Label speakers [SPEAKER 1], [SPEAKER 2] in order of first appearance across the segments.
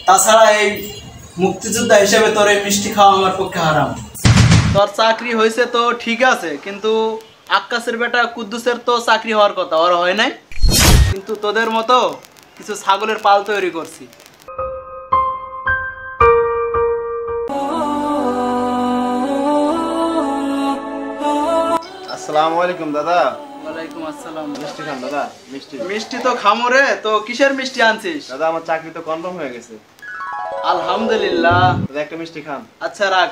[SPEAKER 1] তাছাড়া এই মুক্তিযোদ্ধা হিসেবে তোর এই মিষ্টি খাওয়া আমার পক্ষে হারাম। তোর চাকরি হয়েছে তো ঠিক আছে, কিন্তু আক্কাসের বেটা কুদ্দুসের তো চাকরি হওয়ার কথা, ওর হয় নাই। কিন্তু তোদের মতো কিছু ছাগলের পাল তৈরি করছি।
[SPEAKER 2] আসসালামু আলাইকুম দাদা।
[SPEAKER 1] ওয়ালাইকুম আসসালাম।
[SPEAKER 2] মিষ্টি খান দাদা।
[SPEAKER 1] মিষ্টি তো খামো রে। তো কিসের মিষ্টি আনছিস?
[SPEAKER 2] দাদা আমার চাকরি তো কনফার্ম হয়ে গেছে।
[SPEAKER 1] আলহামদুলিল্লাহ।
[SPEAKER 2] দাদা একটা মিষ্টি খান।
[SPEAKER 1] আচ্ছা রাখ,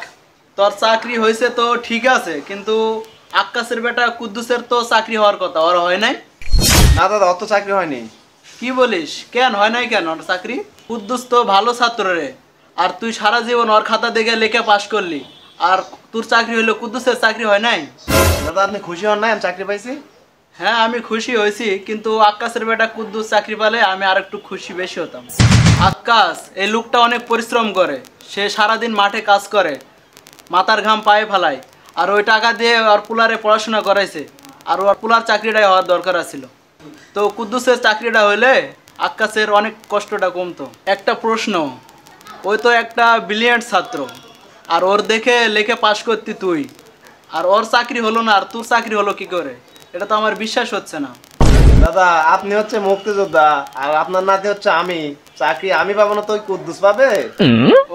[SPEAKER 1] তোর চাকরি হয়েছে তো ঠিক আছে, কিন্তু আক্কাসের বেটা কুদ্দুসের তো চাকরি হওয়ার কথা, ওর হয় নাই।
[SPEAKER 2] না দাদা, অত চাকরি হয়নি।
[SPEAKER 1] কি বলিস? কেন হয় নাই কেন ওর চাকরি? কুদ্দুস তো ভালো ছাত্র রে, আর তুই সারা জীবন ওর খাতা দেখে লেখা পাশ করলি, আর তোর চাকরি হইলো, কুদ্দুসের চাকরি হয় নাই।
[SPEAKER 2] দাদা আপনি খুশি হন নাই আমি চাকরি পাইছি?
[SPEAKER 1] হ্যাঁ আমি খুশি হয়েছি, কিন্তু আক্কাসের বেটা কুদ্দুস চাকরি পেলে আমি আর একটু খুশি বেশি হতাম। আক্কাস এই লোকটা অনেক পরিশ্রম করে, সে সারাদিন মাঠে কাজ করে, মাথার ঘাম পায়ে ফেলায়, আর ওই টাকা দিয়ে ওর পুলারে পড়াশোনা করাইছে, আর ওর পুলার চাকরিটাই হওয়ার দরকার ছিল। তো কুদ্দুসের চাকরিটা হইলে আক্কাসের অনেক কষ্টটা কমতো। একটা প্রশ্ন, ওই তো একটা ব্রিলিয়েন্ট ছাত্র, আর ওর দেখে লেখে পাশ করতি তুই, আর ওর চাকরি হলো না আর তোর চাকরি হলো কি করে? এটা তো আমার বিশ্বাস হচ্ছে না।
[SPEAKER 2] দাদা আপনি হচ্ছে মুক্তিযোদ্ধা, আর আপনার নাতি হচ্ছে আমি, চাকরি আমি পাবো না তো ওই কুদ্দুস পাবে?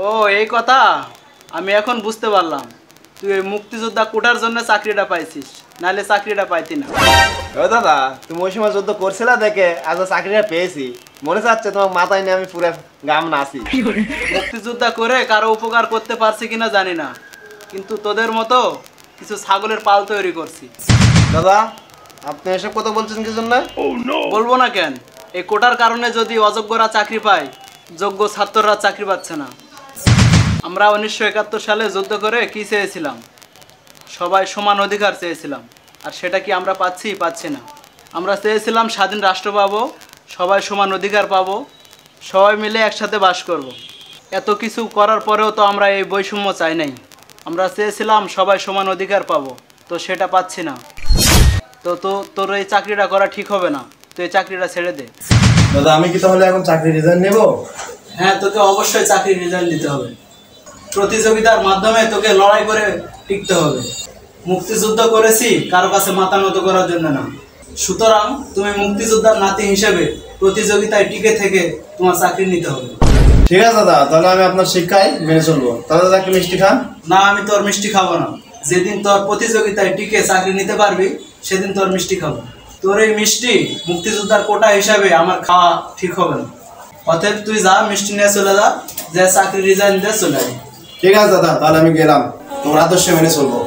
[SPEAKER 1] ও এই কথা, আমি এখন বুঝতে পারলাম। তুই ওই মুক্তিযোদ্ধা কোটার জন্য চাকরিটা পাইছিস, নাহলে চাকরিটা পাইতি না।
[SPEAKER 2] ও দাদা, তুমি ওই সময় যুদ্ধ করছিলা দেখে আজ চাকরিটা পেয়েছি, মনে চাচ্ছে তোমার মাথায় নিয়ে আমি পুরো গাম নাচি।
[SPEAKER 1] মুক্তিযোদ্ধা করে কারো উপকার করতে পারছি কিনা জানি না, কিন্তু তোদের মতো কিছু ছাগলের পাল তৈরি করছি।
[SPEAKER 2] দাদা আপনি এসব কথা বলছেন কি জন্য?
[SPEAKER 1] বলবো না কেন? এই কোটার কারণে যদি অযোগ্যরা চাকরি পায়, যোগ্য ছাত্ররা চাকরি পাচ্ছে না। আমরা 1971 সালে যুদ্ধ করে কি চেয়েছিলাম? সবাই সমান অধিকার চেয়েছিলাম, আর সেটা কি আমরা পাচ্ছি না। আমরা চেয়েছিলাম স্বাধীন রাষ্ট্র পাবো, সবাই সমান অধিকার পাবো, সবাই মিলে একসাথে বাস করব। এত কিছু করার পরেও তো আমরা এই বৈষম্য চাই নাই। আমরা চেয়েছিলাম সবাই সমান অধিকার পাবো, তো সেটা পাচ্ছি না। তো তোর এই চাকরিটা করা ঠিক হবে না, তুই এই চাকরিটা ছেড়ে দে।
[SPEAKER 2] দাদা আমি কি তাহলে এখন চাকরি রিজাইন নেব?
[SPEAKER 1] হ্যাঁ, তোকে অবশ্যই চাকরির রেজাল্ট দিতে হবে। প্রতিযোগিতার মাধ্যমে তোকে লড়াই করে টিকতে হবে। মুক্তিযুদ্ধ করেছি কারো কাছে মাথা নত করার জন্য না। সুতরাং তুমি মুক্তিযোদ্ধার নাতি হিসেবে প্রতিযোগিতায় টিকে থেকে তোমার চাকরি নিতে হবে।
[SPEAKER 2] ঠিক আছে দাদা, তাহলে আমি আপনার শিক্ষায় মেনে চলবো। তাহলে দাদা একটা মিষ্টি খান।
[SPEAKER 1] না, আমি তোর মিষ্টি খাবো না। যেদিন তোর প্রতিযোগিতায় টিকে চাকরি নিতে পারবি সেদিন তোর মিষ্টি খাবো। তোর এই মিষ্টি মুক্তিযোদ্ধার কোটা হিসাবে আমার খাওয়া ঠিক হবে না। অতএব তুই যা, মিষ্টি নিয়ে চলে যা, যে চাকরি রিজাইন দিয়ে চলে আয়।
[SPEAKER 2] ঠিক আছে দাদা, তাহলে আমি গেলাম, তোমার আদর্শ মেনে চলবো।